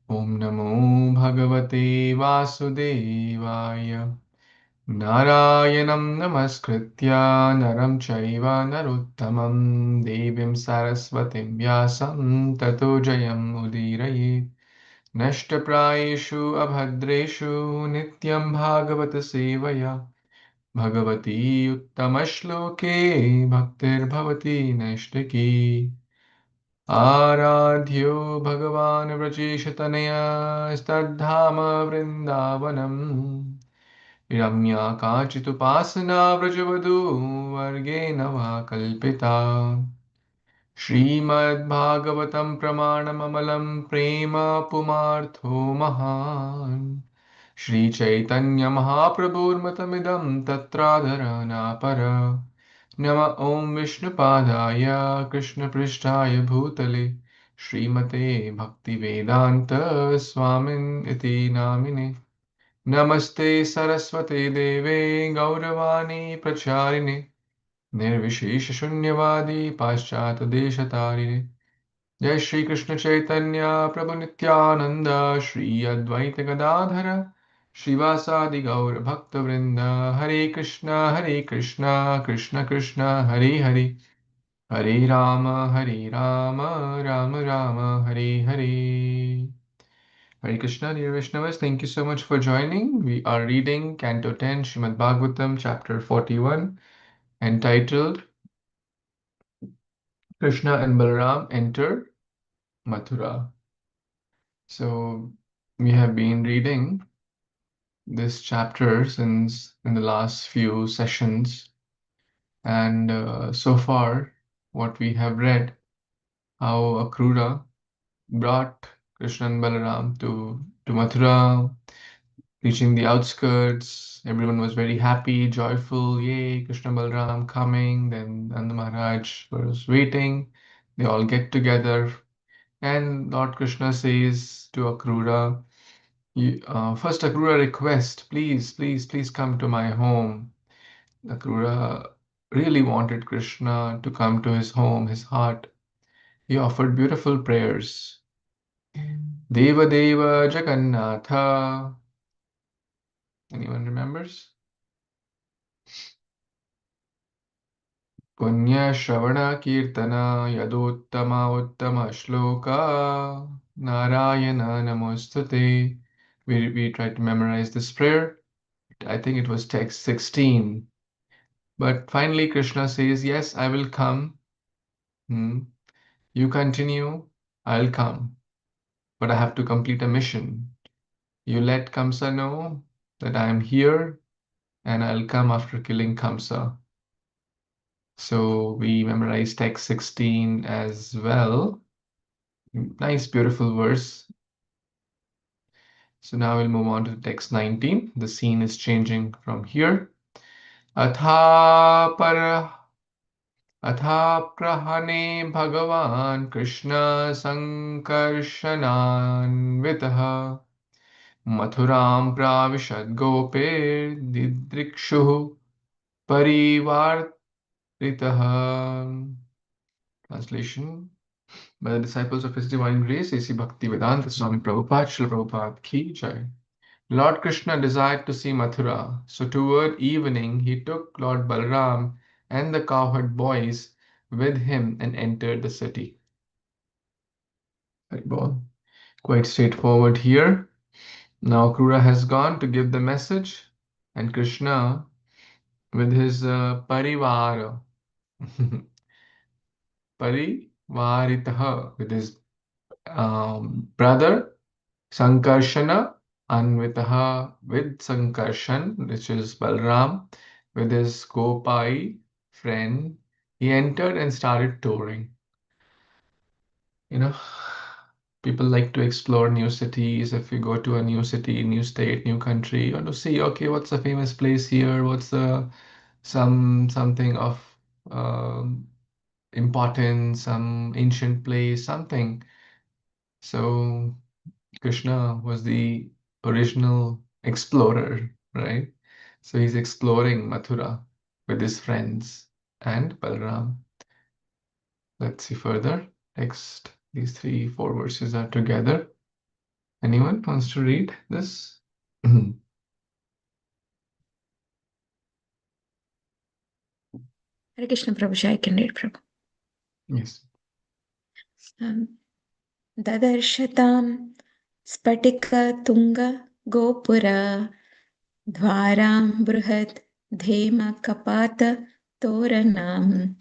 Om Namo Bhagavate Vasudevaya. Narayanam Namaskritya Naram Chaiva Narottamam Devim Saraswatim Vyasam Tato Jayam Udirayet. Nashtaprayeshu Abhadreshu Nityam Bhagavata-sevayā. Bhagavati Uttamashloke Bhaktir Bhavati Nashtaki. Aradhyo Bhagavan Vrajeshatanaya Stadhama Vrindavanam. Ramya Kachitupasana Vrajavadu Vargena Va Kalpita. Śrīmad-Bhāgavatam Pramanam Prema Pumartho Mahan. Śrī Caitanya-Mahāprabhur Matamidam Tatradharana Para. Nama Om Vishnupadaya Krishna Prishtaya Bhutale Śrīmate Bhaktivedanta Swamin Iti Namine. Namaste Saraswate Deve Gauravani Pracharine Nirvishesha Shunyavadi Paschat Deshatarine. Jai Shri Krishna Chaitanya Prabhu Nityananda Shri Advaita Gadadhara Shivasadi Gaura Bhakta Vrinda Hare Krishna Krishna Krishna Hare Hare Hare Rama Rama Rama Hare Hare. Hare Krishna, dear Vaishnavas, thank you so much for joining. We are reading Canto 10, Śrīmad-Bhāgavatam, chapter 41, entitled Krishna and Balaram Enter Mathura. So, we have been reading this chapter since in the last few sessions, and so far, what we have read, how Akrura brought Krishna and Balaram to Mathura, reaching the outskirts. Everyone was very happy, joyful. Yay, Krishna Balaram coming. Then Nanda Maharaj was waiting. They all get together. And Lord Krishna says to Akrura, first Akrura request, please come to my home. Akrura really wanted Krishna to come to his home, his heart. He offered beautiful prayers. Deva Deva Jagannatha. Anyone remembers? Punya Shravana Kirtana Yadottama Uttama Shloka Narayana Namostute. We tried to memorize this prayer. I think it was text 16. But finally Krishna says, yes, I will come. You continue, I'll come. But I have to complete a mission. You let Kamsa know that I am here and I'll come after killing Kamsa. So we memorized text 16 as well. Nice, beautiful verse. So now we'll move on to text 19. The scene is changing from here. Atha prahane Bhagavan Krishna Sankarshananvitaha Mathuram pravishad gope didrikshuh parivartitaha. Translation by the disciples of His Divine Grace, A.C. Bhaktivedanta Swami Prabhupada, Srila Prabhupada Ki Jai. Lord Krishna desired to see Mathura, so toward evening he took Lord Balaram and the cowherd boys with him and entered the city. Quite straightforward here. Now Krura has gone to give the message, and Krishna with his parivara, parivaritaha, with his brother Sankarshana Anvitaha, with Sankarshan, which is Balram, with his Gopai friend, he entered and started touring. You know, people like to explore new cities. If you go to a new city, new state, new country, you want to see, okay, what's the famous place here? What's the something of importance, some ancient place, something. So Krishna was the original explorer, right? So he's exploring Mathura with his friends and Balram. Let's see further. Next, these 3-4 verses are together. Anyone wants to read this? Hare Krishna Prabhuji, I can read Prabhu. Yes. Dadarshatam Spatika Tunga Gopura Dvaram Bruhat Dhema Kapata Toranam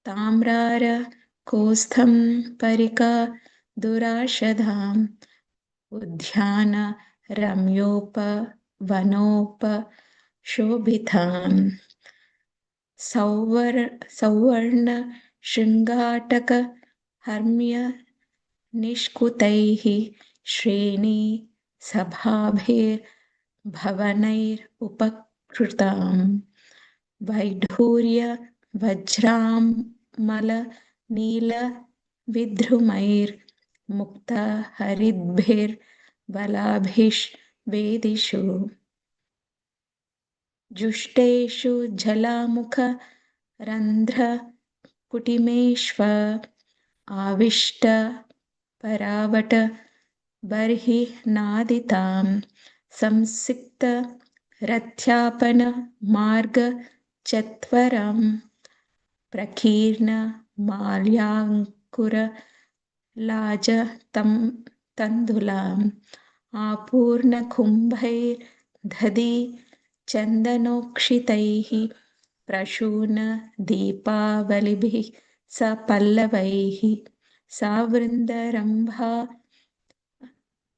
Tamrara Kostham Parika Durashadham Udhyana Ramyopa Vanopa Shobhitam Sauvarna Shringataka Harmya Nishkutaihi Shreni Sabhabhir Bhavanair Upakrutam Vaidhurya Vajram Mala Nila Vidrumair Mukta Haridbhir Balabhish Vedishu Jushteshu Jalamukha Randhra Kutimeshva Avishta Paravata Barhi Naditam Samsikta Ratyapana Marga Chatvaram Prakirna Malyankura Laja Tandulam Apurna Kumbhair Dhadi Chandanokshitaihi Prashuna Deepavalibhi Sa Pallavaihi Savrindarambha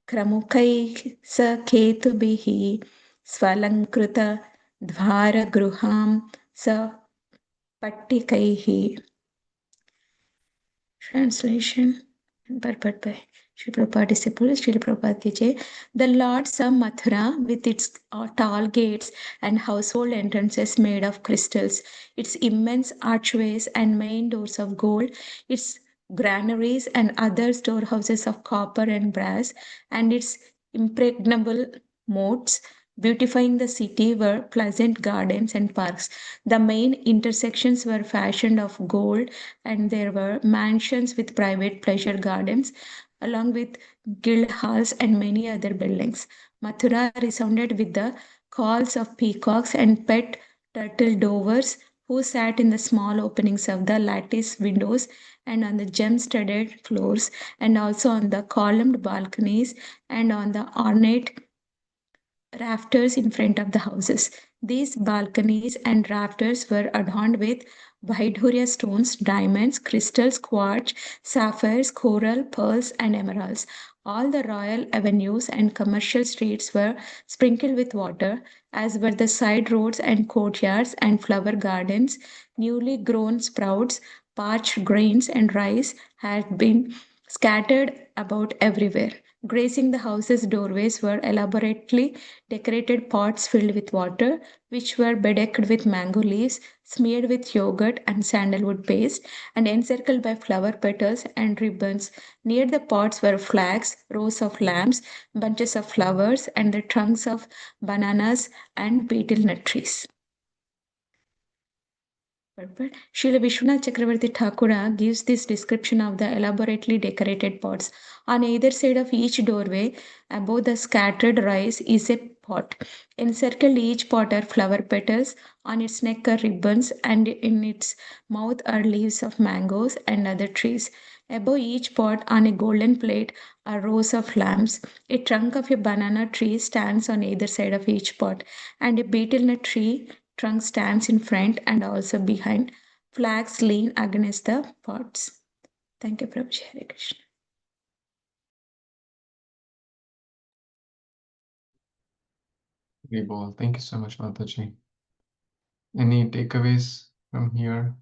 Kramukai Sa Ketubihi Swalankrita Dvara Gruham Sa Pattikaihi. Translation purport by Srila Prabhupada disciples, Srila Prabhupada ki jai. The Lord saw Mathura with its tall gates and household entrances made of crystals, its immense archways and main doors of gold, its granaries and other storehouses of copper and brass, and its impregnable moats. Beautifying the city were pleasant gardens and parks. The main intersections were fashioned of gold, and there were mansions with private pleasure gardens, along with guild halls and many other buildings. Mathura resounded with the calls of peacocks and pet turtle dovers who sat in the small openings of the lattice windows and on the gem-studded floors, and also on the columned balconies and on the ornate rafters in front of the houses. These balconies and rafters were adorned with Vaidhurya stones, diamonds, crystals, quartz, sapphires, coral, pearls, and emeralds. All the royal avenues and commercial streets were sprinkled with water, as were the side roads and courtyards and flower gardens. Newly grown sprouts, parched grains, and rice had been scattered about everywhere. Gracing the house's doorways were elaborately decorated pots filled with water, which were bedecked with mango leaves, smeared with yogurt and sandalwood paste, and encircled by flower petals and ribbons. Near the pots were flags, rows of lamps, bunches of flowers, and the trunks of bananas and betel nut trees. Srila Vishwanath Chakravarti Thakura gives this description of the elaborately decorated pots. On either side of each doorway, above the scattered rice, is a pot. Encircled each pot are flower petals, on its neck are ribbons, and in its mouth are leaves of mangoes and other trees. Above each pot, on a golden plate, are rows of lamps. A trunk of a banana tree stands on either side of each pot, and a betel nut tree trunk stands in front and also behind. Flags lean against the pots. Thank you, Prabhuji. Hare Krishna. Thank you so much, Mataji. Any takeaways from here?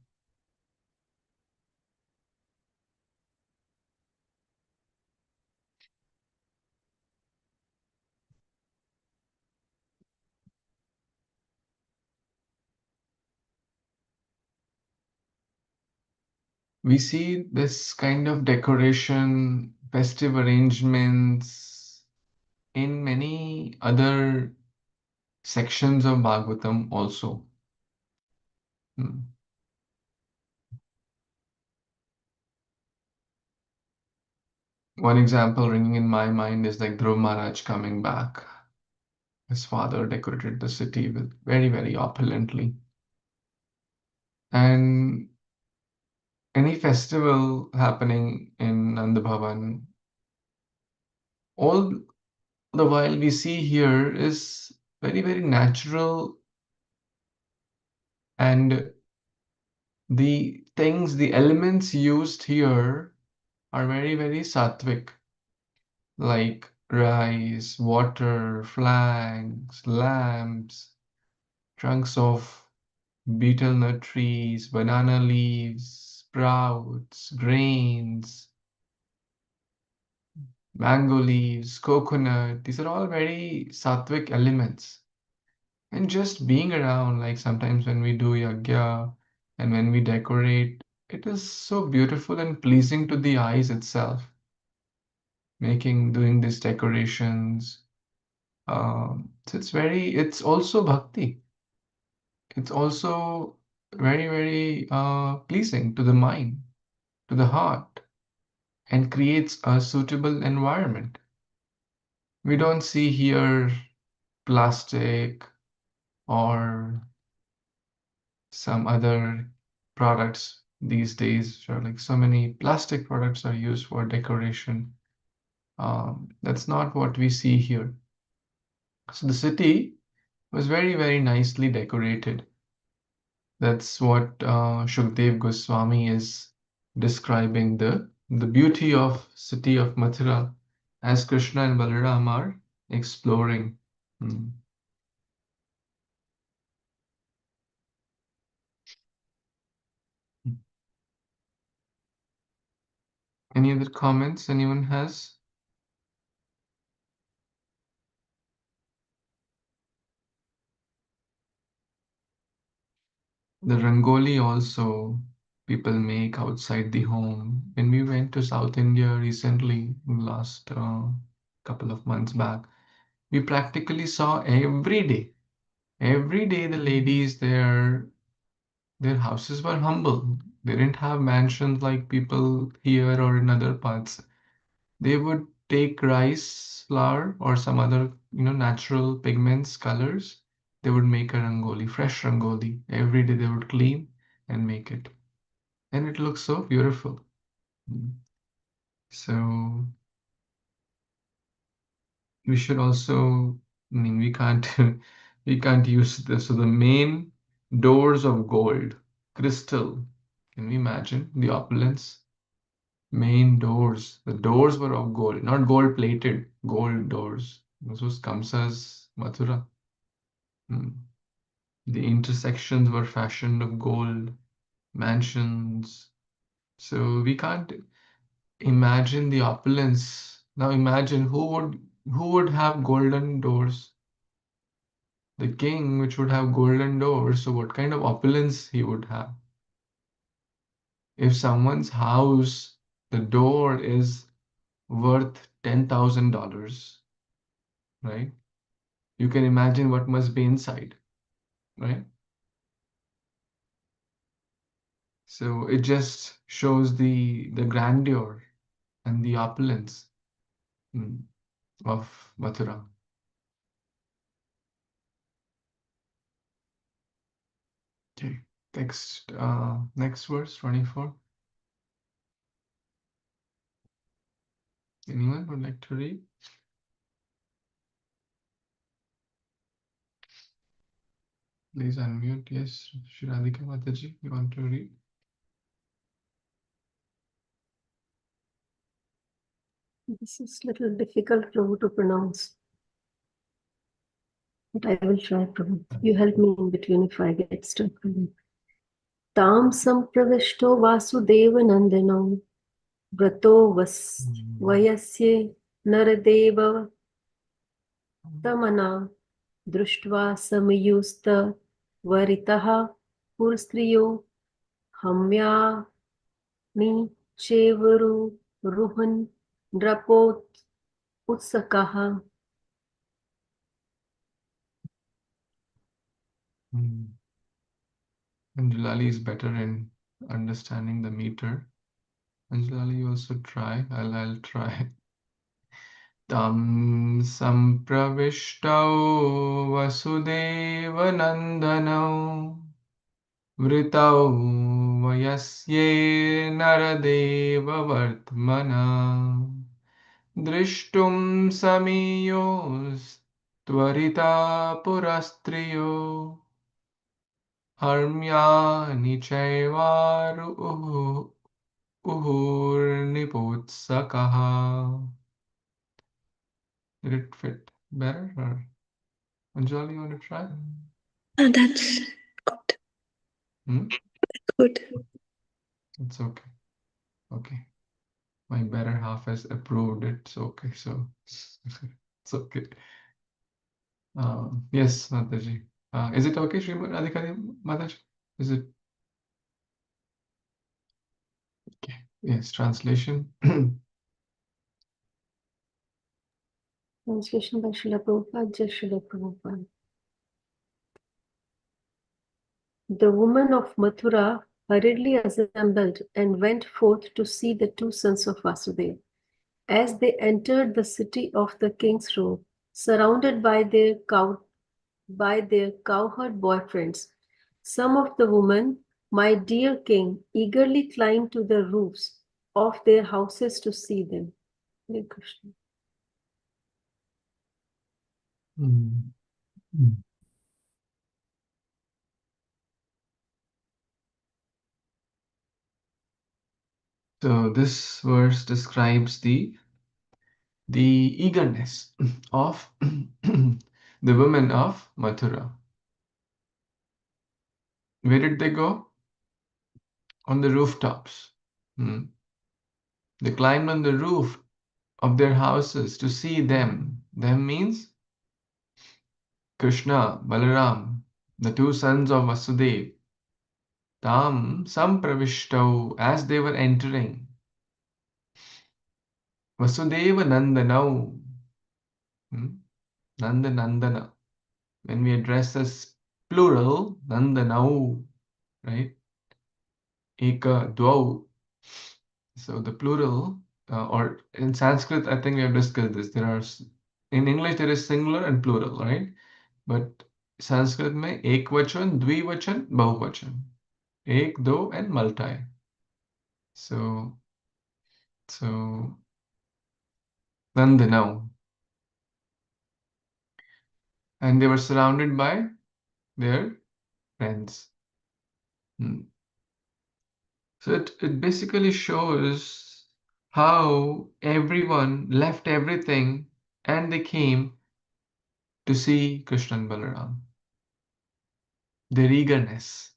We see this kind of decoration, festive arrangements in many other sections of Bhagavatam also. Hmm. One example ringing in my mind is like Dhruv Maharaj coming back. His father decorated the city with very, very opulently. And any festival happening in Nanda Bhavan, all the while we see here is very, very natural, and the things, the elements used here are very, very sattvic, like rice, water, flags, lamps, trunks of betel nut trees, banana leaves, sprouts, grains, mango leaves, coconut. These are all very sattvic elements. And just being around, like sometimes when we do yagya and when we decorate, it is so beautiful and pleasing to the eyes itself. Doing these decorations. So it's also bhakti. It's also very, very pleasing to the mind, to the heart, and creates a suitable environment. We don't see here plastic or some other products these days. Sure, like so many plastic products are used for decoration. That's not what we see here. So the city was very, very nicely decorated. That's what Shukdev Goswami is describing the beauty of city of Mathura as Krishna and Balaram are exploring. Hmm. Any other comments anyone has? The rangoli also people make outside the home. When we went to South India recently, last couple of months back, we practically saw every day the ladies there, their houses were humble. They didn't have mansions like people here or in other parts. They would take rice flour or some other, natural pigments, colors. They would make a rangoli, fresh rangoli. Every day they would clean and make it. And it looks so beautiful. Mm. So we should also, I mean, we can't we can't use this. So the main doors of gold, crystal. Can we imagine the opulence? Main doors. The doors were of gold, not gold plated, gold doors. This was Kamsa's Mathura. Mm. The intersections were fashioned of gold, mansions. So we can't imagine the opulence. Now imagine who would have golden doors? The king, which would have golden doors. So what kind of opulence he would have? If someone's house, the door is worth $10,000, right? You can imagine what must be inside, right? So it just shows the grandeur and the opulence mm, of Mathura. Okay, next verse, 24. Anyone would like to read? Please unmute. Yes, Shri Radhika Mataji, you want to read? This is little difficult, Prabhu, to pronounce, but I will try, Prabhu. You help me in between if I get stuck. Tam sampravishto Vasudeva Nandano Vrato Vayasye Naradeva Tamana Društva Samayusta Varitaha Purstriyo Hamya Ni Chevaru Ruhan Drapot Utsakaha. And Julali is better in understanding the meter. Anjali, you also try. I'll try. Tam sampravishto vasudeva nandano vritau vayasye naradeva vartmana drishtum samiyos tvarita purastriyo harmyani chaivaru uhurniputsakaha. Did it fit better? Or Anjali, you want to try? Oh, that's good. That's good. It's okay. Okay. My better half has approved it. So okay. So it's okay. Yes, Mataji. Is it okay, Radhikari Mataji? Is it okay? Yes, translation. Translation by Srila Prabhupada, Jai Srila Prabhupada. The women of Mathura hurriedly assembled and went forth to see the two sons of Vasudeva. As they entered the city of the king's row, surrounded by their cowherd boyfriends, some of the women, my dear king, eagerly climbed to the roofs of their houses to see them. Hare Krishna. So this verse describes the eagerness of the women of Mathura. Where did they go? On the rooftops. They climbed on the roof of their houses to see them. Them means Krishna, Balaram, the two sons of Vasudeva. Tam sampravishtav, as they were entering. Vasudeva Nandanau. Nandana. When we address as plural, Nandanau, right? Eka dvau. So the plural, or in Sanskrit, I think we have discussed this. In English, there is singular and plural, right? But Sanskrit में एक वचन, द्विवचन, बहुवचन, एक, दो, and multi. So Nandanau, and they were surrounded by their friends. So it basically shows how everyone left everything and they came to see Krishna and Balaram. Their eagerness,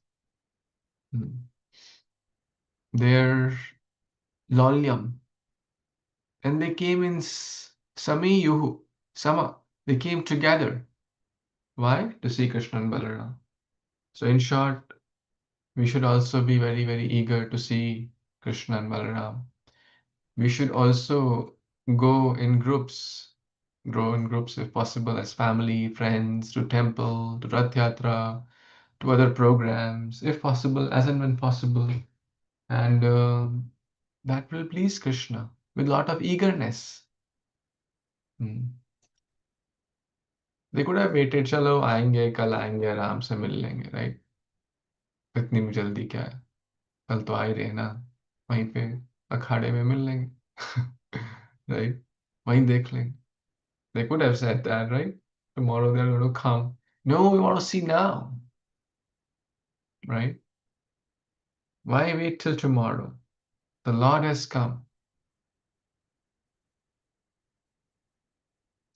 their lolyam, and they came in samiyuhu, sama. They came together. Why? To see Krishna and Balaram. So in short, we should also be very, very eager to see Krishna and Balaram. We should also go in groups, grow in groups if possible, as family, friends, to temple, to Rath Yatra, to other programs, if possible, as and when possible. And that will please Krishna with a lot of eagerness. They could have waited, चलो आएंगे कल आएंगे आराम से मिल लेंगे, right? इतनी भी जल्दी क्या है, कल तो आ ही रहे ना, वहीं पे अखाड़े में मिल लेंगे, right? वहीं देख लेंगे. They could have said that, right? Tomorrow they're going to come. No, we want to see now, right? Why wait till tomorrow? The Lord has come.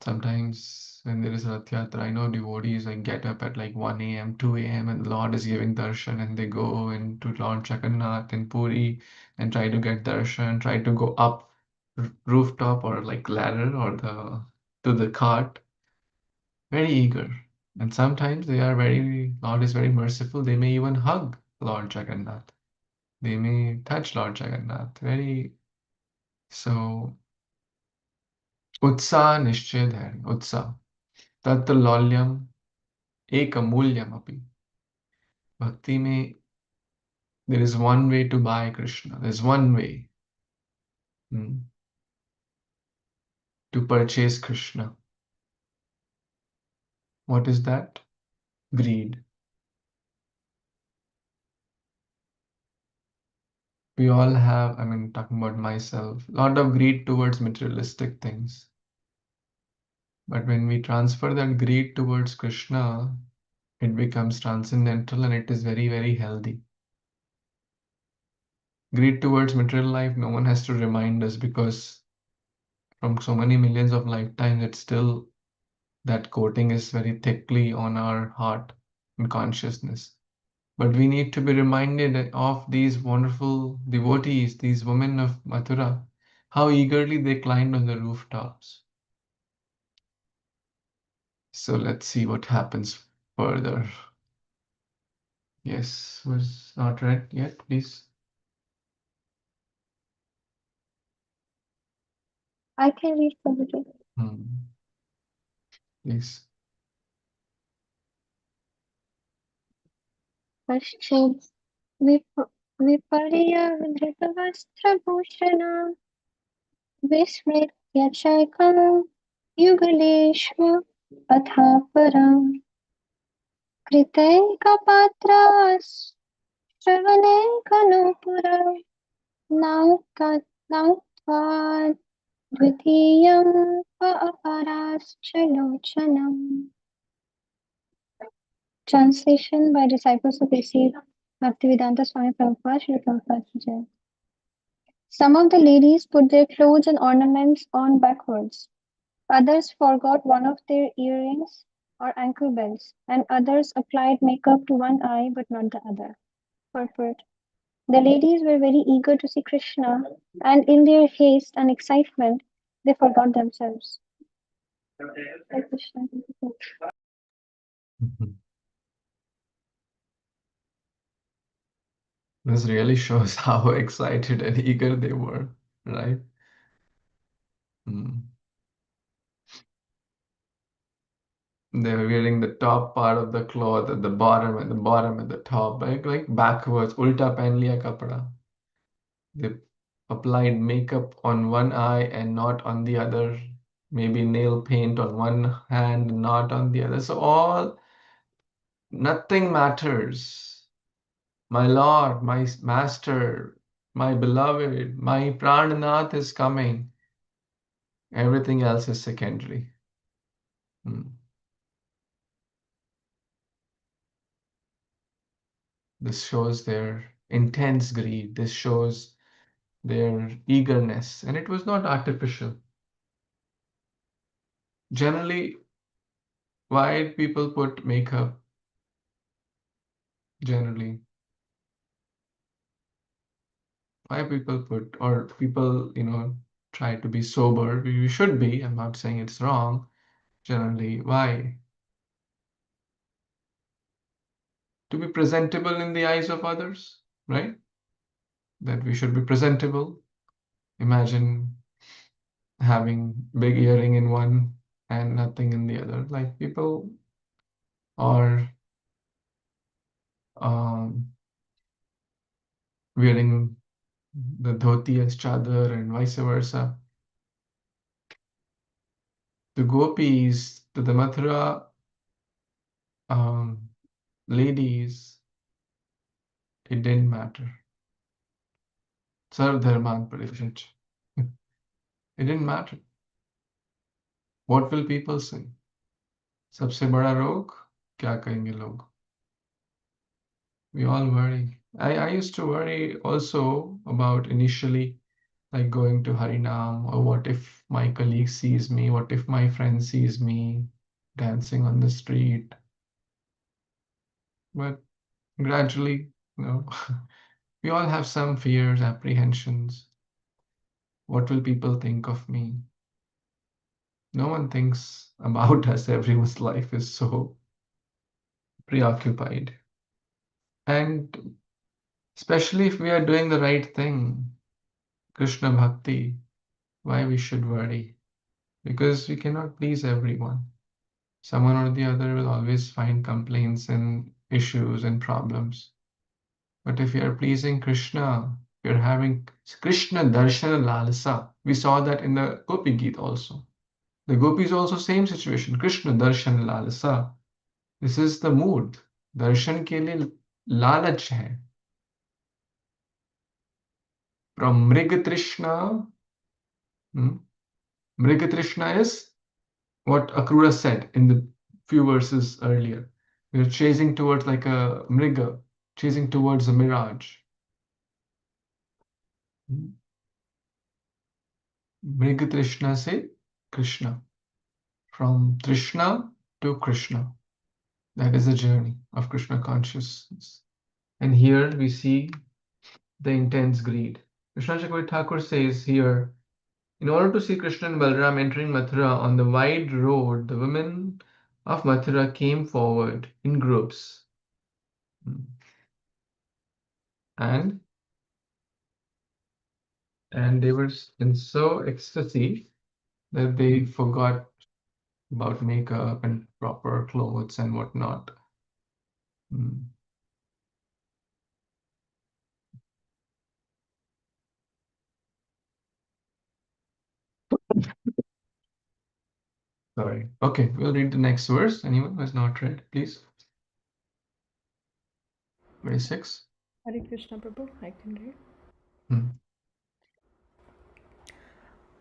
Sometimes when there is Rath Yatra, I know devotees like get up at like 1 a.m., 2 a.m. and the Lord is giving darshan and they go into Lord Jagannath in Puri and try to get darshan, try to go up rooftop or like ladder or to the cart. Very eager. And sometimes Lord is very merciful. They may even hug Lord Jagannath. They may touch Lord Jagannath. So उत्साह निश्चय धैर्य उत्साह तत्र लौल्यम एक अमूल्यम अपि. Bhakti में there is one way to buy Krishna. There's one way. To purchase Krishna. What is that? Greed. We all have, talking about myself, a lot of greed towards materialistic things. But when we transfer that greed towards Krishna, it becomes transcendental and it is very, very healthy. Greed towards material life, no one has to remind us, because from so many millions of lifetimes, it's still, that coating is very thickly on our heart and consciousness. But we need to be reminded of these wonderful devotees, these women of Mathura, how eagerly they climbed on the rooftops. So let's see what happens further. Yes, was not read yet, please. I can read from it. Please. Pashchid विपर्यवधृतवस्त्रभूषणा विस्मृत्य चैकं युगलेष्व अथा परम् कृतैकपात्राश्रवणैकनूपुरं नौत्वा द्वितीयं अपराश्च लोचनम्. Translation by disciples of A.C. Bhaktivedanta Swami Prabhupada, Śrīla Prabhupada Ki Jai. Some of the ladies put their clothes and ornaments on backwards. Others forgot one of their earrings or ankle bells, and others applied makeup to one eye but not the other. Purport. The ladies were very eager to see Krishna, and in their haste and excitement, they forgot themselves. Hare Krishna. This really shows how excited and eager they were, right? They were wearing the top part of the cloth at the bottom and the bottom at the top, like backwards, ulta pehn liya kapda. They applied makeup on one eye and not on the other, maybe nail paint on one hand, not on the other. So nothing matters. My Lord, my Master, my beloved, my Prananath is coming. Everything else is secondary. This shows their intense greed. This shows their eagerness. And it was not artificial. Generally, why people put makeup? Generally, why people put, or people, try to be sober. We should be. I'm not saying it's wrong. Generally, why? To be presentable in the eyes of others, right? That we should be presentable. Imagine having big earring in one and nothing in the other. Like people are wearing the dhoti as chadar and vice versa. The gopis, the Mathura ladies, it didn't matter. Sarv dharman parijaj. It didn't matter. What will people say? सबसे बड़ा रोग क्या कहेंगे लोग? We all worry. I used to worry also about initially, like going to Harinam, or what if my colleague sees me? What if my friend sees me dancing on the street? But gradually, we all have some fears, apprehensions. What will people think of me? No one thinks about us. Everyone's life is so preoccupied. And especially if we are doing the right thing, Krishna Bhakti, why we should worry? Because we cannot please everyone. Someone or the other will always find complaints and issues and problems. But if you are pleasing Krishna, We're having Kṛṣna-darshan lalasa. We saw that in the Gopi Geet also. The gopis also same situation. Kṛṣna-darshan lalasa. This is the mood. Darshan ke liye lalach hai. From Mrigatrishna. Mrigatrishna is what Akrura said in the few verses earlier. We're chasing towards like a mriga, chasing towards a mirage. Mrigatrishna se Krishna. From Trishna to Krishna. That is the journey of Krishna consciousness. And here we see the intense greed. Krishna Chakravarti Thakur says here, in order to see Krishna and Balaram entering Mathura on the wide road, the women of Mathura came forward in groups. And they were in so ecstasy that they forgot about makeup and proper clothes and whatnot. Sorry. Okay, we'll read the next verse. Anyone who has not read, please. 26. Hare Krishna Prabhu, I can read.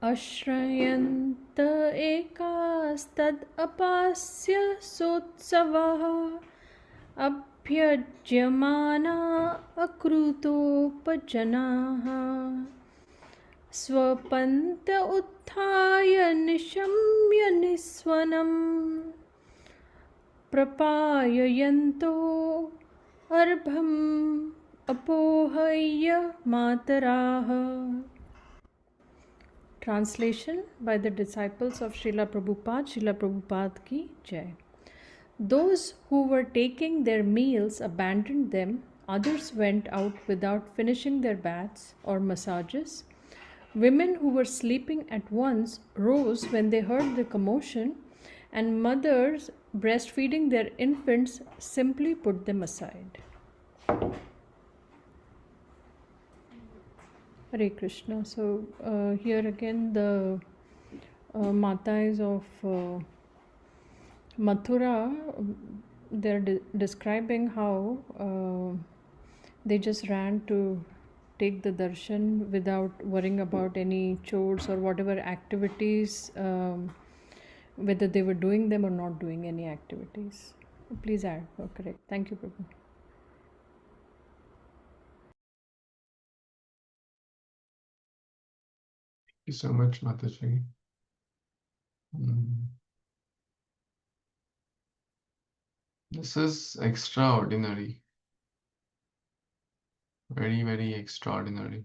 अश्रयन्त एकास्तद् अपास्य सोत्सवः अभ्यज्यमाना अकृतोपजनाः स्वपन्त उत्थाय निशम्य निस्वनं प्रपाययन्तो अर्भम् अपोहय्य मातराः. Translation by the disciples of Srila Prabhupada ki Jai. Those who were taking their meals abandoned them, others went out without finishing their baths or massages. Women who were sleeping at once rose when they heard the commotion, and mothers breastfeeding their infants simply put them aside. Hare Krishna. So here again the Matais of Mathura, they're describing how they just ran to take the darshan without worrying about any chores or whatever activities, whether they were doing them or not doing any activities. Please add. Oh, correct. Thank you, Prabhu. Thank you so much, Mataji. This is extraordinary. Very, very extraordinary.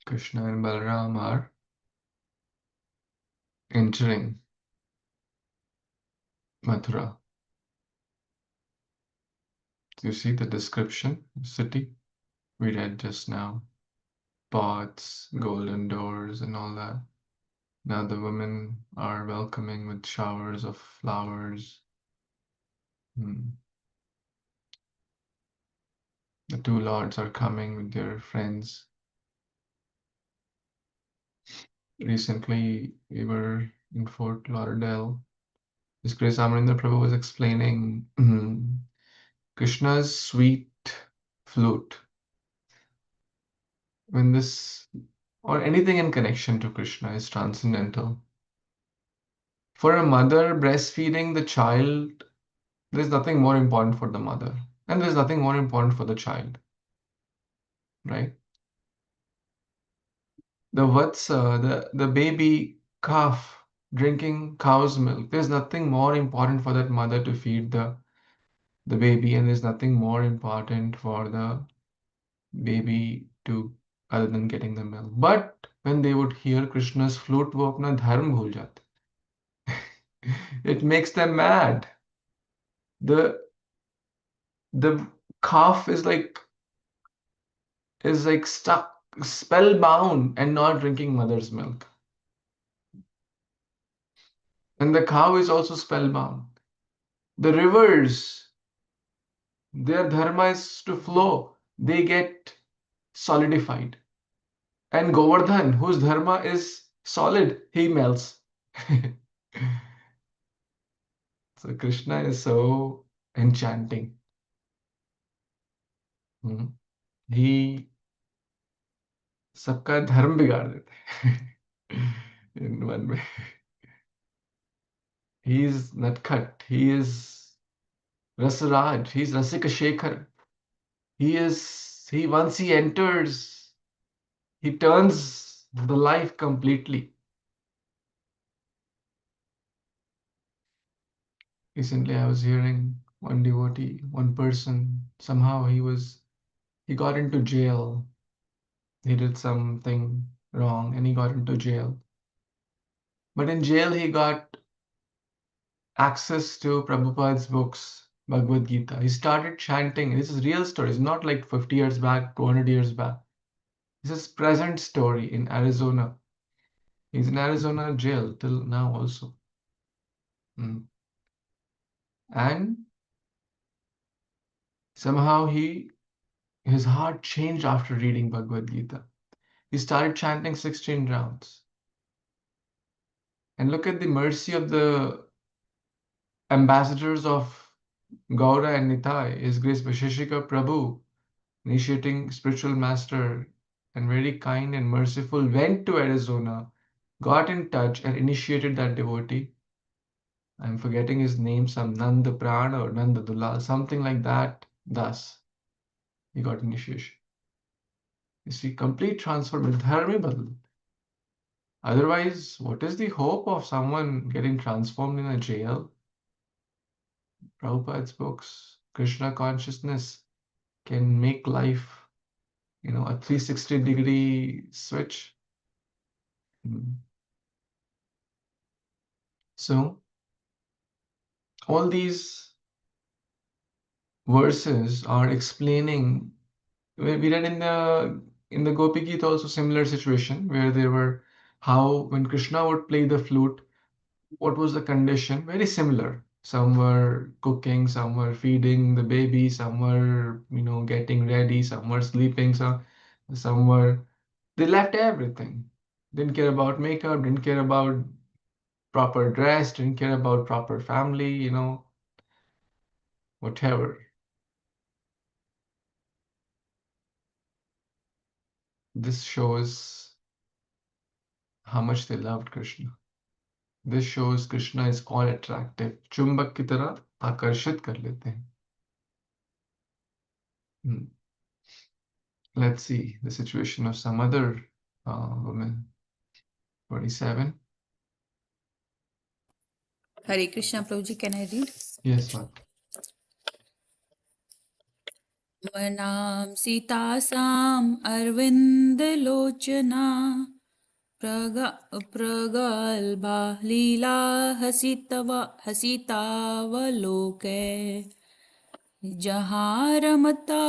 Krishna and Balaram are entering Mathura. Do you see the description? City we read just now. Pots, golden doors, and all that. Now the women are welcoming with showers of flowers. The two lords are coming with their friends. Recently, we were in Fort Lauderdale. His Grace Amarendra Prabhu was explaining Krishna's sweet flute. When this, or anything in connection to Krishna, is transcendental. For a mother breastfeeding the child, there's nothing more important for the mother. And there's nothing more important for the child. Right? The vatsa, the baby calf drinking cow's milk, there's nothing more important for that mother to feed the baby, and there's nothing more important for the baby to other than getting the milk. But when they would hear Krishna's flute, wo apna dharma bhul jate. It makes them mad. The calf is like stuck, spellbound, and not drinking mother's milk. And the cow is also spellbound. The rivers Their dharma is to flow. They get solidified. And Govardhan, whose dharma is solid, he melts. So Krishna is so enchanting. He सबका धर्म बिगाड़ देते हैं in one way. He is Natkat. He is Rasaraj. He is Rasika Shekhar. He once he enters, he turns the life completely. Recently, I was hearing one devotee, one person, somehow he got into jail. He did something wrong and he got into jail. But in jail, he got access to Prabhupada's books, Bhagavad Gita. He started chanting. This is real story. It's not like 50 years back, 200 years back. This is present story in Arizona. He's in Arizona jail till now also. And somehow his heart changed after reading Bhagavad Gita. He started chanting 16 rounds. And look at the mercy of the ambassadors of Gaura and Nitai, His Grace Visheshika Prabhu, initiating spiritual master and very kind and merciful, went to Arizona, got in touch and initiated that devotee. I'm forgetting his name, some Nanda Prana or Nanda Dulal, something like that. Thus, he got initiation. You see, complete transformation. Dharma badal. Otherwise, what is the hope of someone getting transformed in a jail? Prabhupada's books, Krishna consciousness can make life, a 360-degree switch. So, all these verses are explaining. We read in the Gopi Gita also similar situation where there were how when Krishna would play the flute, what was the condition? Very similar. Some were cooking, some were feeding the baby, some were getting ready, some were sleeping, some were they left everything. Didn't care about makeup, didn't care about proper dress, didn't care about proper family, whatever. This shows how much they loved Krishna. This shows Krishna is all attractive. चुंबक की तरह आकर्षित कर लेते हैं. Let's see the situation of some other women. 27. Hare Krishna, Prabhuji, can I read? Yes, ma'am. Vanam Sitasam Arvindalochana Pragalbha Leela Hasitavaloke Jaharamata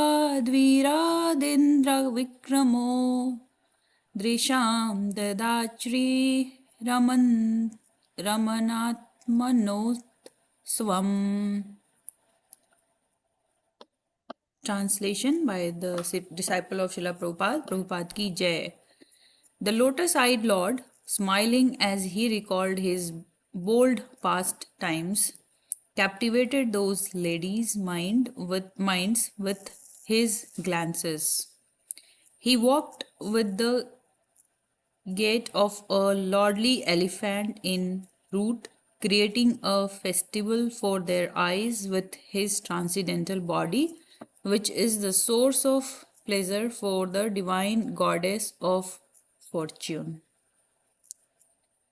Dviradindra Vikramo Drisham Dadachri Ramanatmanot Swam. Translation by the disciple of Srila Prabhupada, Prabhupada ki Jai. The lotus-eyed Lord, smiling as he recalled his bold past times, captivated those ladies' minds with his glances. He walked with the gait of a lordly elephant in route, creating a festival for their eyes with his transcendental body, which is the source of pleasure for the divine goddess of fortune.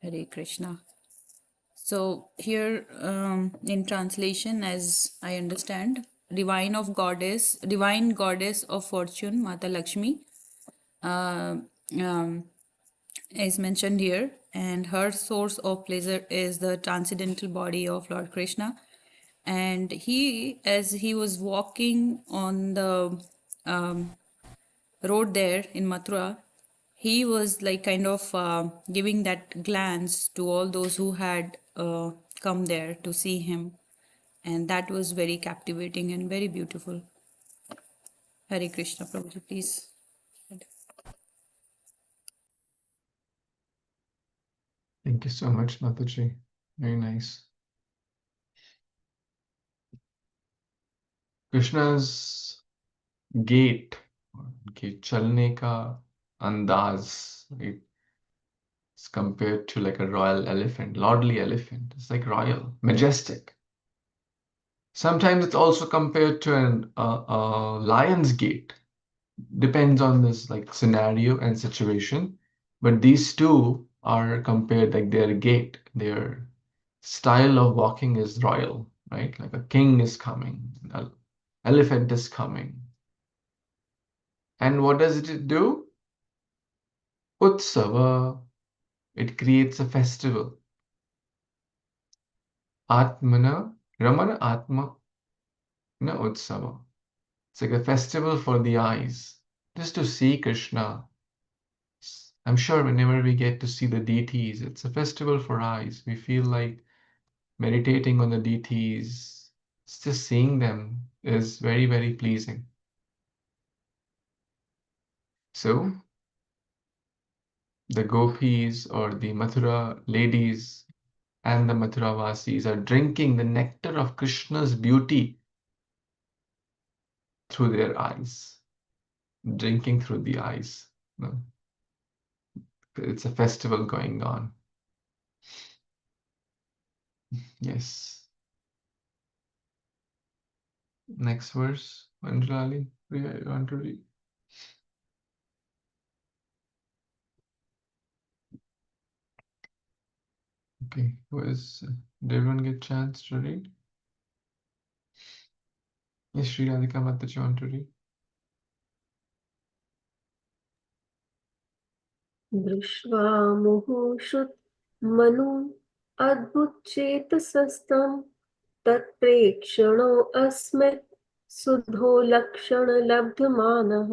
Hare Krishna. So here in translation, as I understand, divine goddess of fortune, Mata Lakshmi, is mentioned here, and her source of pleasure is the transcendental body of Lord Krishna. And he, as he was walking on the road there in Mathura, he was like kind of giving that glance to all those who had come there to see him. And that was very captivating and very beautiful. Hare Krishna, Prabhuji, please. Thank you so much, Mataji. Very nice. Krishna's gait, उनके चलने का अंदाज, it's compared to like a royal elephant, lordly elephant. It's like royal, majestic. Sometimes it's also compared to a lion's gait. Depends on this like scenario and situation. But these two are compared, like their gait, their style of walking is royal, right? Like a king is coming, an elephant is coming. And what does it do? Utsava. It creates a festival. Atmana, Ramana Atma na Utsava. It's like a festival for the eyes. Just to see Krishna. I'm sure whenever we get to see the deities, it's a festival for eyes. We feel like meditating on the deities, just seeing them is very, very pleasing. So, the gopis or the Mathura ladies and the Mathuravasis are drinking the nectar of Krishna's beauty through their eyes, drinking through the eyes. No? It's a festival going on. Yes. Next verse, Anjali, you want to read? Okay, did everyone get a chance to read? Yes, Sri Radhika Mataji, you want to read? दृष्ट्वा मुहुषुत् मनु अद्भुतचेतसस्तं तत्प्रेक्षणो अस्मत् सुधो लक्षण लब्धमानः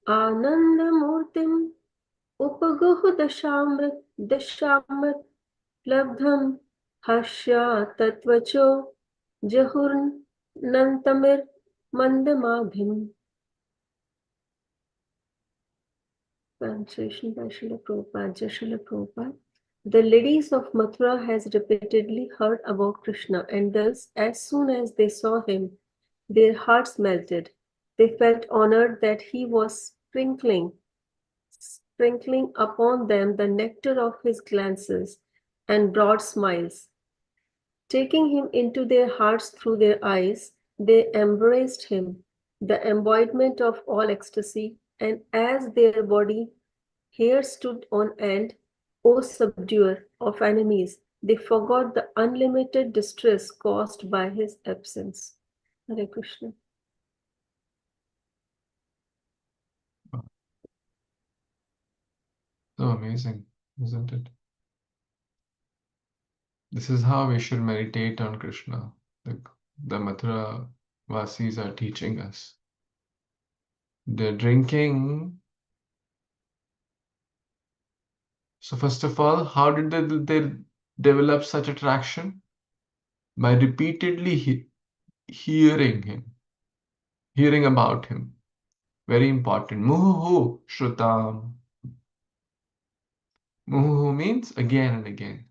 आनन्दमूर्तिम् उपगुह दशामृत लब्धं हर्ष्या तत्वचो जहुर्नन्तमिर मंदमाभिम्. Translation by Srila Prabhupada. Jai Srila Prabhupada. The ladies of Mathura has repeatedly heard about Krishna, and thus, as soon as they saw him, their hearts melted. They felt honored that he was sprinkling upon them the nectar of his glances and broad smiles. Taking him into their hearts through their eyes, they embraced him, the embodiment of all ecstasy, and as their body hair stood on end, O subduer of enemies, they forgot the unlimited distress caused by his absence. Hare Krishna. So amazing, isn't it? This is how we should meditate on Krishna. The Mathura Vasis are teaching us. They're drinking. So first of all, how did they develop such attraction? By repeatedly hearing him, hearing about him. Very important. Muhuhu Shrutam. Muhuhu means again and again.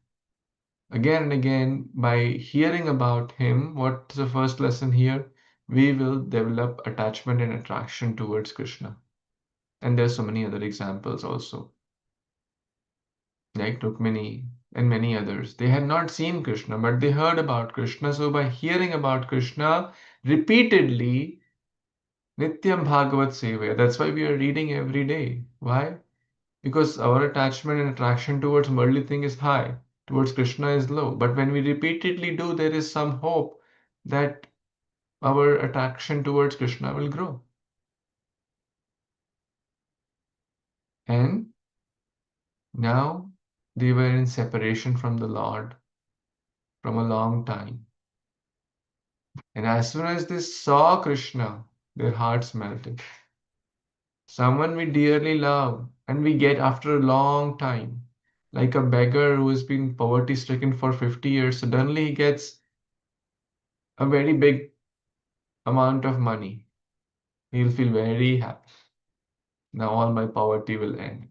Again and again, by hearing about him, what's the first lesson here? We will develop attachment and attraction towards Krishna. And there's so many other examples also, like Rukmini and many others. They had not seen Krishna, but they heard about Krishna. So by hearing about Krishna repeatedly, Nityaṁ bhāgavata-sevayā. That's why we are reading every day. Why? Because our attachment and attraction towards worldly thing is high, towards Krishna is low. But when we repeatedly do, there is some hope that our attraction towards Krishna will grow. And now they were in separation from the Lord from a long time. And as soon as they saw Krishna, their hearts melted. Someone we dearly love and we get after a long time. Like a beggar who has been poverty-stricken for 50 years, suddenly he gets a very big amount of money. He'll feel very happy. Now all my poverty will end.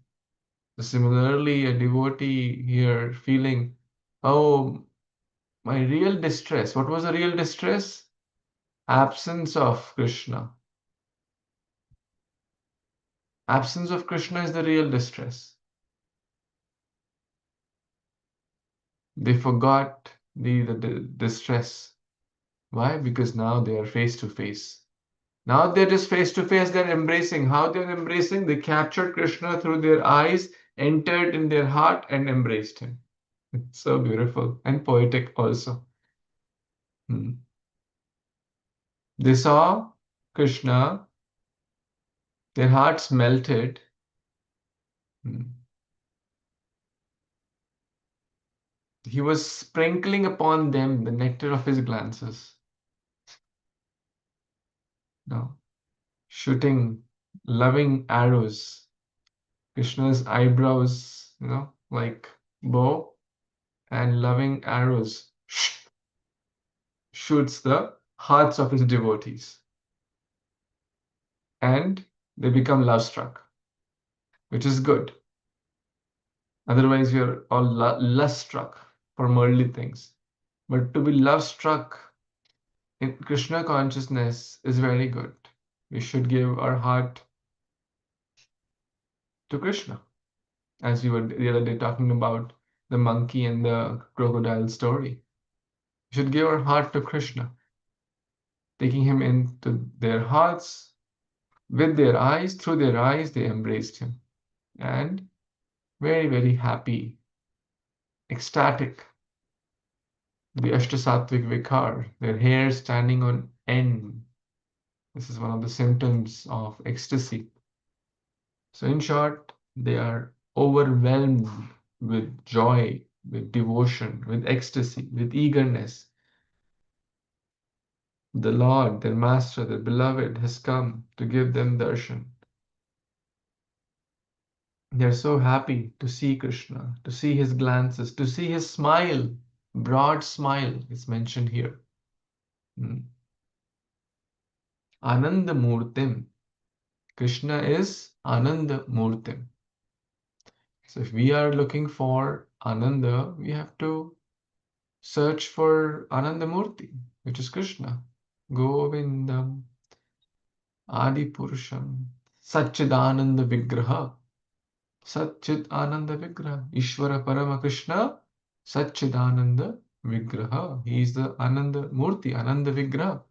Similarly, a devotee here feeling, oh, my real distress. What was the real distress? Absence of Krishna. Absence of Krishna is the real distress. They forgot the distress. Why? Because now they are face to face. Now they're just face to face, they're embracing. How they're embracing? They captured Krishna through their eyes, entered in their heart, and embraced him. It's so beautiful and poetic also. They saw Krishna, their hearts melted. He was sprinkling upon them the nectar of his glances. No, shooting loving arrows. Krishna's eyebrows, like bow, and loving arrows shoots the hearts of his devotees. And they become love struck, which is good. Otherwise, you're all lust struck for worldly things. But to be love struck in Krishna consciousness is very good. We should give our heart to Krishna. As we were the other day talking about the monkey and the crocodile story. We should give our heart to Krishna, taking him into their hearts, with their eyes, through their eyes, they embraced him. And very, very happy, ecstatic. The Ashtasattvic Vikar, their hair standing on end. This is one of the symptoms of ecstasy. So in short, they are overwhelmed with joy, with devotion, with ecstasy, with eagerness. The Lord, their Master, their Beloved, has come to give them darshan. They are so happy to see Krishna, to see his glances, to see his smile. Broad smile is mentioned here. Ananda Murtim. Krishna is Ananda Murtim. So if we are looking for Ananda, we have to search for Ananda Murti, which is Krishna. Govindam Adi Purusham Satchidananda Vigraha. Satchit Ananda Vigraha. Ishvara Parama Krishna Satchidananda Vigraha. He is the Ananda Murti, Ananda Vigraha.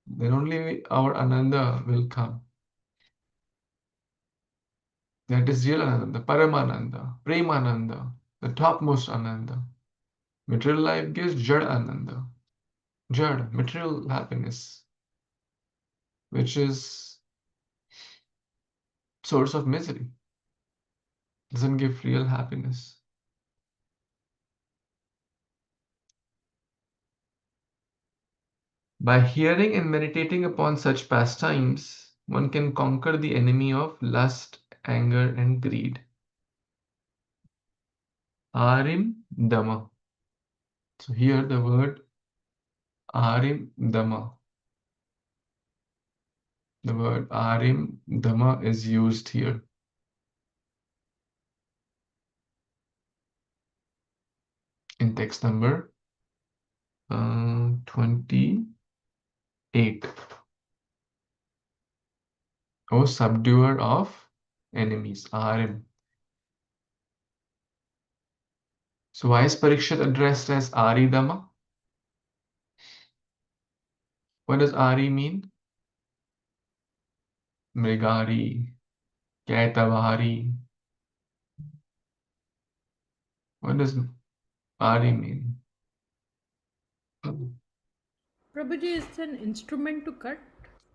Then only our Ananda will come. That is real Ananda, Paramananda, Premananda, the topmost Ananda. Material life gives Jad Ananda, Jad, material happiness, which is source of misery. Doesn't give real happiness. By hearing and meditating upon such pastimes, one can conquer the enemy of lust, anger, and greed. Arim Dama. So here the word Arim Dama. The word Arim Dama is used here. In text number 28. O subduer of enemies, Arim. So why is Parikshit addressed as Aridama? What does Ari mean? Mrigari, Kaitavari. What does Ari mean? Prabhuji is an instrument to cut.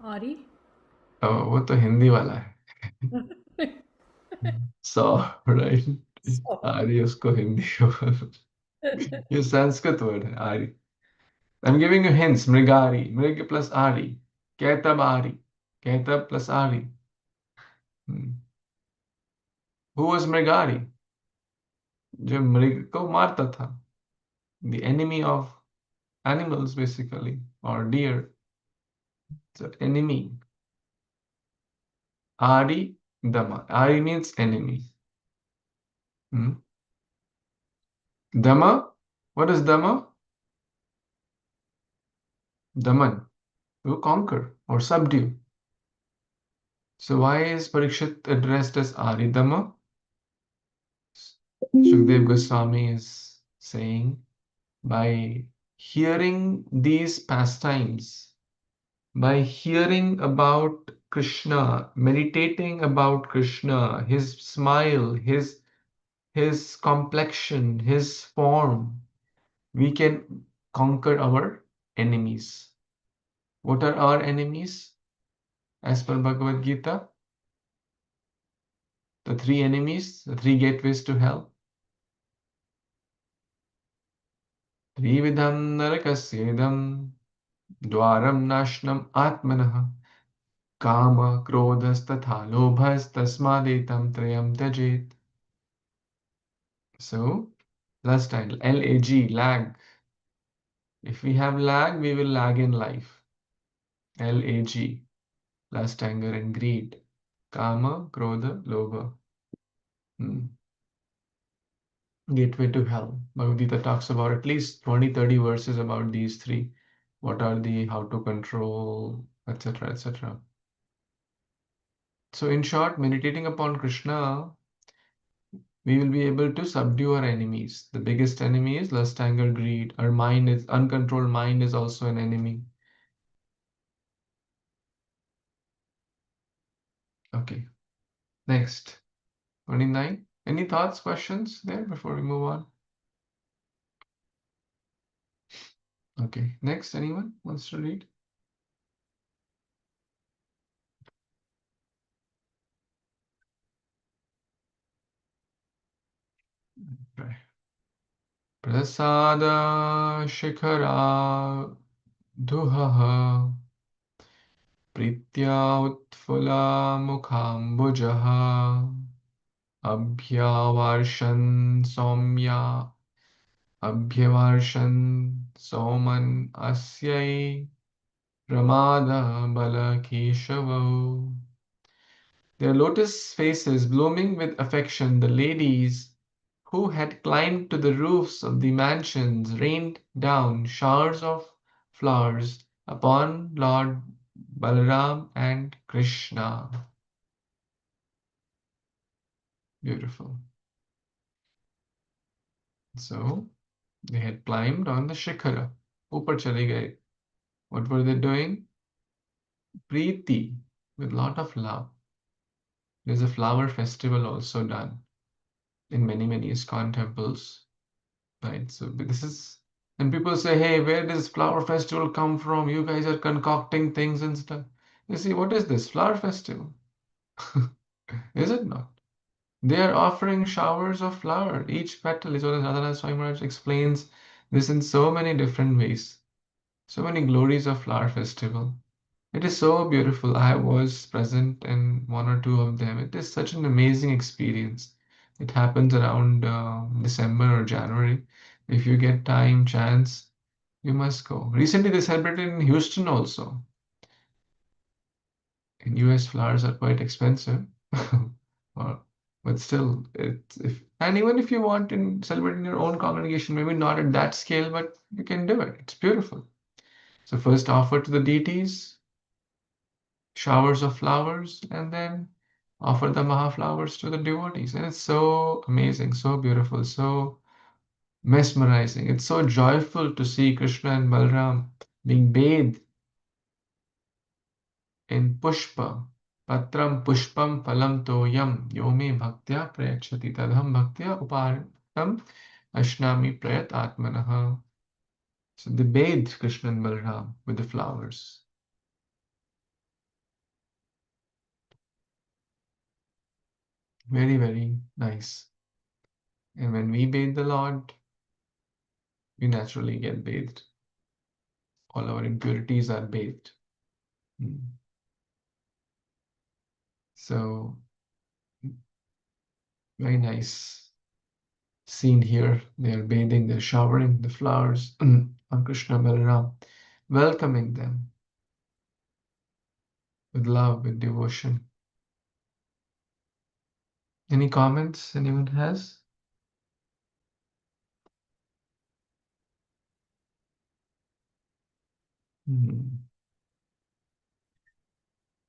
Ari. Oh, वो तो हिंदी वाला है. Saw, right? Ari उसको हिंदी बोल. ये Sanskrit word है, Ari. I'm giving you hints. Mrigari, Mrig plus Ari. Kaitabari, Kaitab plus Ari. Who was Mrigari? जो मृग को मारता था, the enemy of animals basically, or deer. So enemy. Ari Dama. Ari means enemy. Dama. What is Dama? Daman. To conquer or subdue. So why is Parikshit addressed as Ari Dama? Shukdev Goswami is saying, by hearing these pastimes, by hearing about Krishna, meditating about Krishna, his smile, his complexion, his form, we can conquer our enemies. What are our enemies? As per Bhagavad Gita, the three enemies, the three gateways to hell. Trividham narakasyedam dwaram nashnam atmanah kama krodhas tatha lobhas tasmadetam trayam tajet. So, last title, LAG, lag. If we have lag, we will lag in life. LAG, lust, anger, and greed. Kama, Krodha, Lobha. Gateway to hell. Bhagavad Gita talks about at least 20-30 verses about these three. What are the, how to control, etc., etc. So in short, meditating upon Krishna, we will be able to subdue our enemies. The biggest enemy is lust, anger, greed. Our mind is, uncontrolled mind is also an enemy. Okay, next. 29. Any thoughts, questions there before we move on? Okay, next, anyone wants to read? Right. Prasada Shikhara Duhaha Pritya Utfula Mukhambujaha Abhyavarshan Somya Abhyavarshan Soman Asyai Ramada Balakeshavo. Their lotus faces blooming with affection, the ladies who had climbed to the roofs of the mansions rained down showers of flowers upon Lord Balaram and Krishna. Beautiful. So they had climbed on the Shikhara. Upar chale gaye. What were they doing? Preeti, with lot of love. There's a flower festival also done in many, many ISKCON temples. Right, so this is, and people say, hey, where does flower festival come from? You guys are concocting things and stuff. You see, what is this? Flower festival. Is it not? They are offering showers of flower. Each petal is what Radharani Swami Maharaj explains this in so many different ways. So many glories of flower festival. It is so beautiful. I was present in one or two of them. It is such an amazing experience. It happens around December or January. If you get time, chance, you must go. Recently, they celebrated in Houston also. In US, flowers are quite expensive. But still, and even if you want to celebrate in your own congregation, maybe not at that scale, but you can do it. It's beautiful. So first offer to the deities, showers of flowers, and then offer the Mahaflowers to the devotees. And it's so amazing, so beautiful, so mesmerizing. It's so joyful to see Krishna and Balram being bathed in pushpa. Patram pushpam phalam toyam yome bhaktya prayachati tadham bhaktya uparitam ashnami prayat atmanaha. So they bathed Krishna and Balram with the flowers. Very, very nice. And when we bathe the Lord, we naturally get bathed. All our impurities are bathed. So, very nice. seen here. They are bathing, they're showering the flowers on Krishna Balaram, welcoming them with love, with devotion. Any comments anyone has?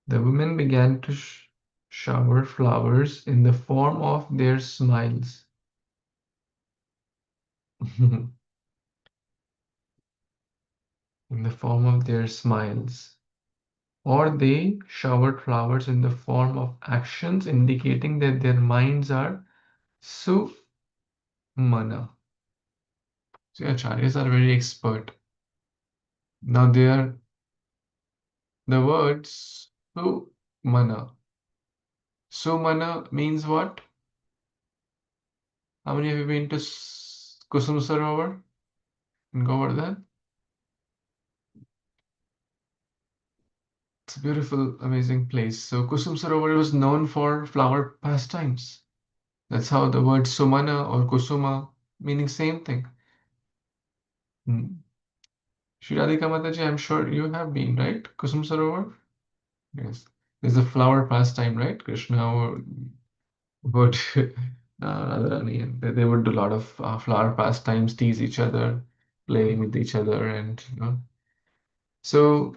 The women began to shower flowers in the form of their smiles. In the form of their smiles. Or they showered flowers in the form of actions indicating that their minds are sumana. So acharyas are very expert. Now the words sumana. Sumana means what? How many of you been to Kusum Sarovar in Govardhan? It's a beautiful, amazing place. So Kusum Sarovar was known for flower pastimes. That's how the word Sumana or Kusuma meaning same thing. Śrī Radhika Mataji, I'm sure you have been, right? Kusum Sarovar? Yes. There's a flower pastime, right? Kṛṣṇa would Radharani, and they would do a lot of flower pastimes, tease each other, playing with each other, and So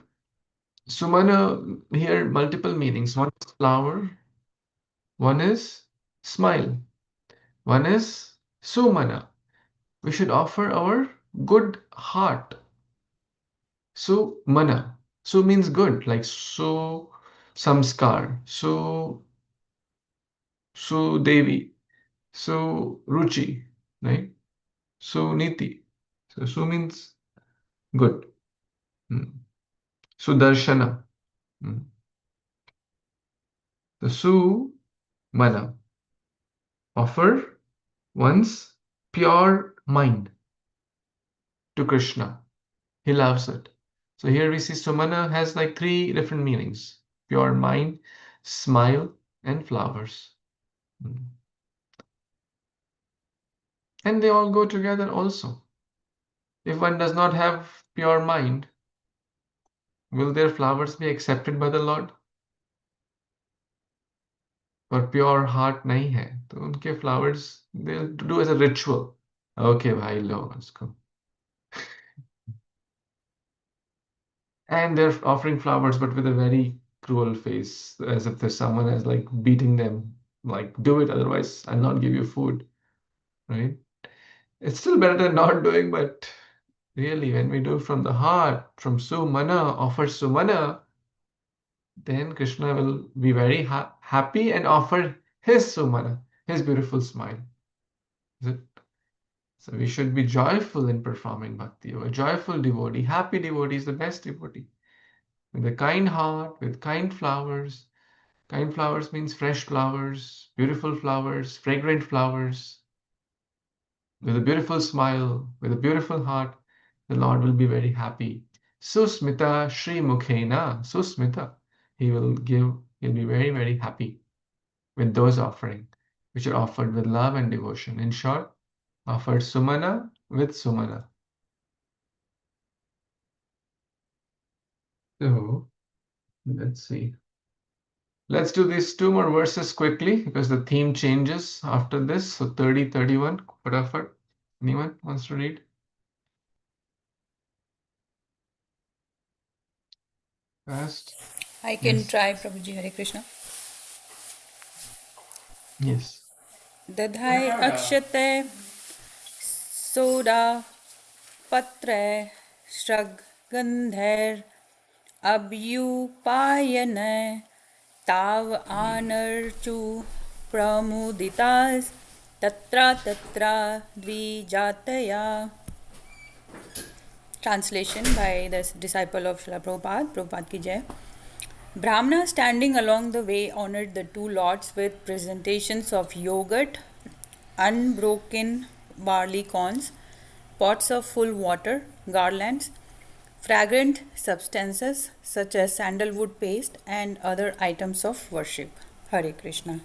Sumana here multiple meanings. One is flower, one is smile, one is Sumana. We should offer our good heart. Sumana. Su means good, like Su Samskar, Su Devi, Su Ruchi, right? Su Niti. So Su means good. Sudarshana. The Sumana. Offer one's pure mind to Krishna. He loves it. So here we see Sumana has like 3 different meanings: pure mind, smile, and flowers. And they all go together also. If one does not have pure mind, will their flowers be accepted by the Lord? और pure heart नहीं है तो उनके flowers they'll do as a ritual. Okay भाई लो इसको. And they're offering flowers but with a very cruel face, as if there's someone is like beating them, like do it, otherwise I'll not give you food, right? It's still better than not doing, but really when we do from the heart, from Sumana, offer Sumana, then Krishna will be very happy and offer his Sumana, his beautiful smile. Is it? So we should be joyful in performing bhakti. A joyful devotee, happy devotee is the best devotee. With a kind heart, with kind flowers. Kind flowers means fresh flowers, beautiful flowers, fragrant flowers. With a beautiful smile, with a beautiful heart, the Lord will be very happy. Susmita Shri Mukhena, Susmita. He'll be very, very happy with those offering, which are offered with love and devotion. In short, offered Sumana with Sumana. So, let's see. Let's do these 2 more verses quickly because the theme changes after this. So 30, 31, Padafat. Anyone wants to read? Fast. I can Yes. try, Prabhuji. Hare Krishna. Yes. Dadhai akshate soda patre shrag gandher abhyupayane tav anarchu pramuditas tatra dvijataya. Translation by the disciple of Srila Prabhupada, Prabhupada ki jai. Brahmana standing along the way honored the 2 lords with presentations of yogurt, unbroken barley corns, pots of full water, garlands, fragrant substances such as sandalwood paste, and other items of worship. Hare Krishna.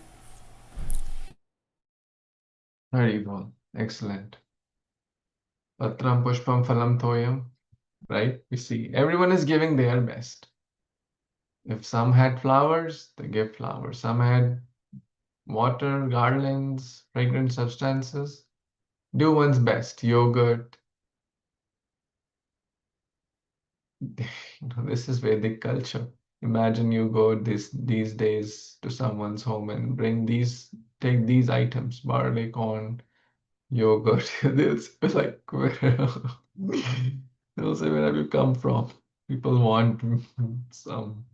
Very well. Excellent. Patram pushpam phalam thoyam. Right? We see everyone is giving their best. If some had flowers, they give flowers. Some had water, garlands, fragrant substances. Do one's best. Yogurt. This is Vedic culture. Imagine you go these days to someone's home and take these items, barley, corn, yogurt. It's like, they'll say, where have you come from? People want some.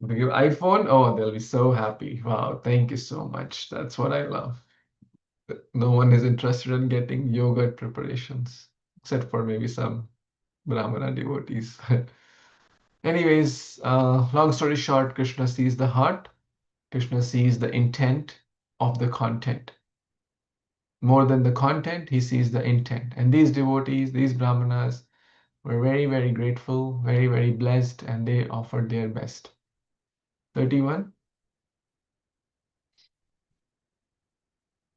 They give iPhone, oh, they'll be so happy. Wow, thank you so much. That's what I love. No one is interested in getting yogurt preparations, except for maybe some Brahmana devotees. Anyways, long story short, Krishna sees the heart. Krishna sees the intent of the content. More than the content, he sees the intent. And these devotees, these Brahmanas, were very, very grateful, very, very blessed, and they offered their best. 31.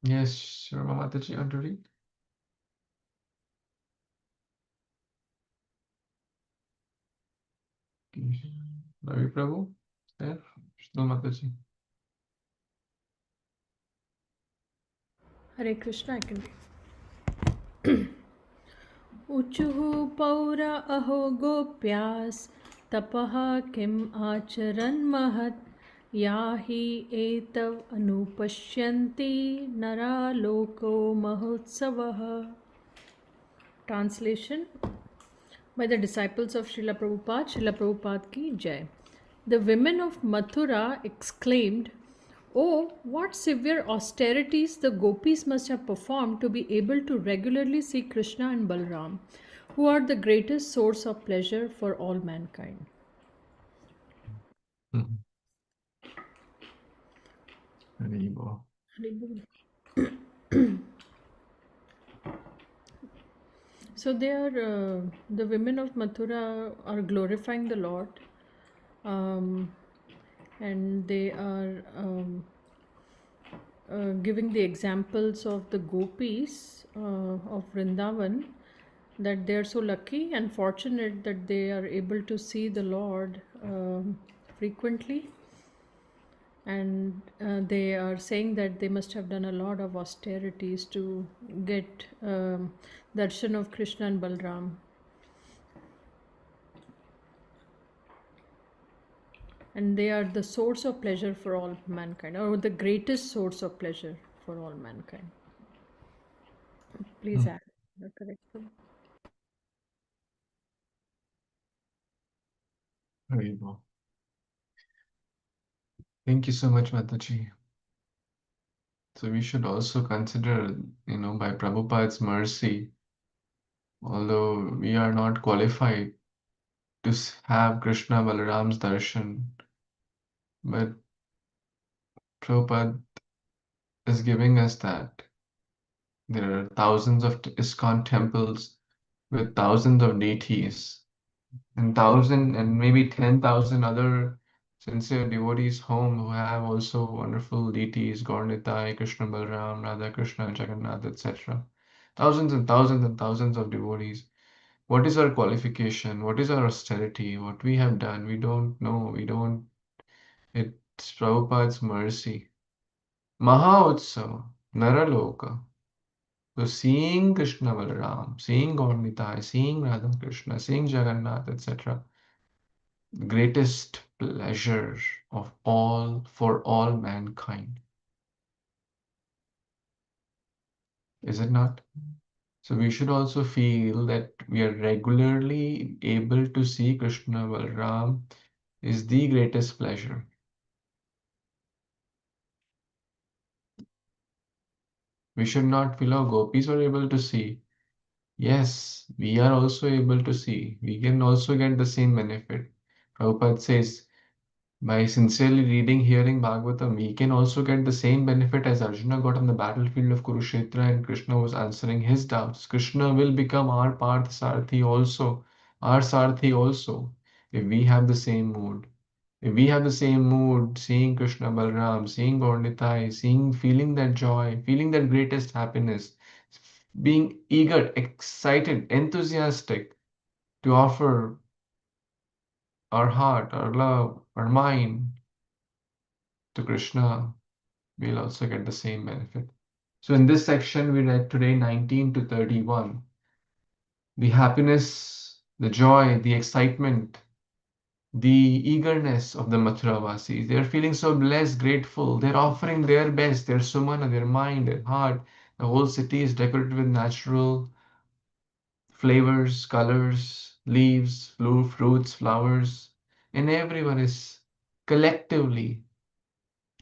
Yes, Sharma Mataji, you want to read? Ravi Prabhu, there, Sharma Mataji. Hare Krishna, I can read. Uchuhu paura aho gopyas tapaha kim acharan mahat yahi etav anupashyanti nara loko mahotsavaha. Translation by the disciples of Srila Prabhupada ki Jai. The women of Mathura exclaimed, "Oh, what severe austerities the gopis must have performed to be able to regularly see Krishna and Balaram, who are the greatest source of pleasure for all mankind." So they are the women of Mathura are glorifying the Lord, and they are giving the examples of the gopis of Vrindavan, that they are so lucky and fortunate that they are able to see the Lord frequently. And they are saying that they must have done a lot of austerities to get darshan of Krishna and Balaram. And they are the source of pleasure for all mankind, or the greatest source of pleasure for all mankind. Please add the correction. Thank you so much, Mataji. So we should also consider, by Prabhupada's mercy, although we are not qualified to have Krishna Balaram's darshan, but Prabhupada is giving us that. There are thousands of ISKCON temples with thousands of deities, and maybe 10,000 other sincere devotees home who have also wonderful deities, Gaur Nitai, Krishna Balaram, Radha Krishna, Jagannath, etc. Thousands and thousands and thousands of devotees. What is our qualification? What is our austerity? What we have done? We don't know. It's Prabhupada's mercy. Maha Utsava, Naraloka. So seeing Krishna Balaram, seeing Gaur Nitai, seeing Radha Krishna, seeing Jagannath, etc. The greatest pleasure of all for all mankind. Is it not? So we should also feel that we are regularly able to see Krishna Balaram is the greatest pleasure. We should not feel, oh, gopis are able to see. Yes, we are also able to see. We can also get the same benefit. Prabhupada says, by sincerely reading, hearing Bhagavatam, we can also get the same benefit as Arjuna got on the battlefield of Kurukshetra and Krishna was answering his doubts. Krishna will become our Parth Sarthi also, our Sarthi also, if we have the same mood, If we have the same mood, seeing Krishna Balaram, seeing Gaur Nitai, feeling that joy, feeling that greatest happiness, being eager, excited, enthusiastic to offer our heart, our love, our mind to Krishna, we'll also get the same benefit. So in this section, we read today 19 to 31. The happiness, the joy, the excitement, the eagerness of the Mathuravasis. They're feeling so blessed, grateful. They're offering their best, their sumana, their mind, their heart. The whole city is decorated with natural flavors, colors, leaves, fruits, flowers, and everyone is collectively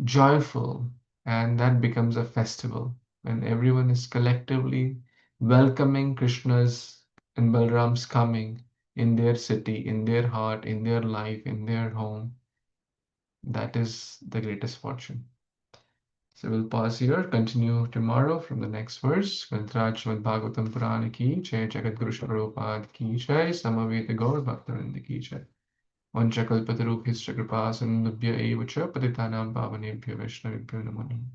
joyful, and that becomes a festival when everyone is collectively welcoming Krishna's and Balram's coming in their city, in their heart, in their life, in their home. That is the greatest fortune. So we'll pause here, continue tomorrow from the next verse. Grantaraj Śrīmad-Bhāgavatam Purana ki jai, Jagat Guru Śrīla Prabhupada ki jai, Samaveta Gaur Bhaktavinda ki jai. Vanchakalpatarubhyascha kripasindubhya eva cha patitanam pavanebhyo vaishnavibhyo namo namaः.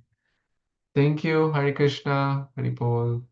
Thank you. Hare Krishna. Hari Bol.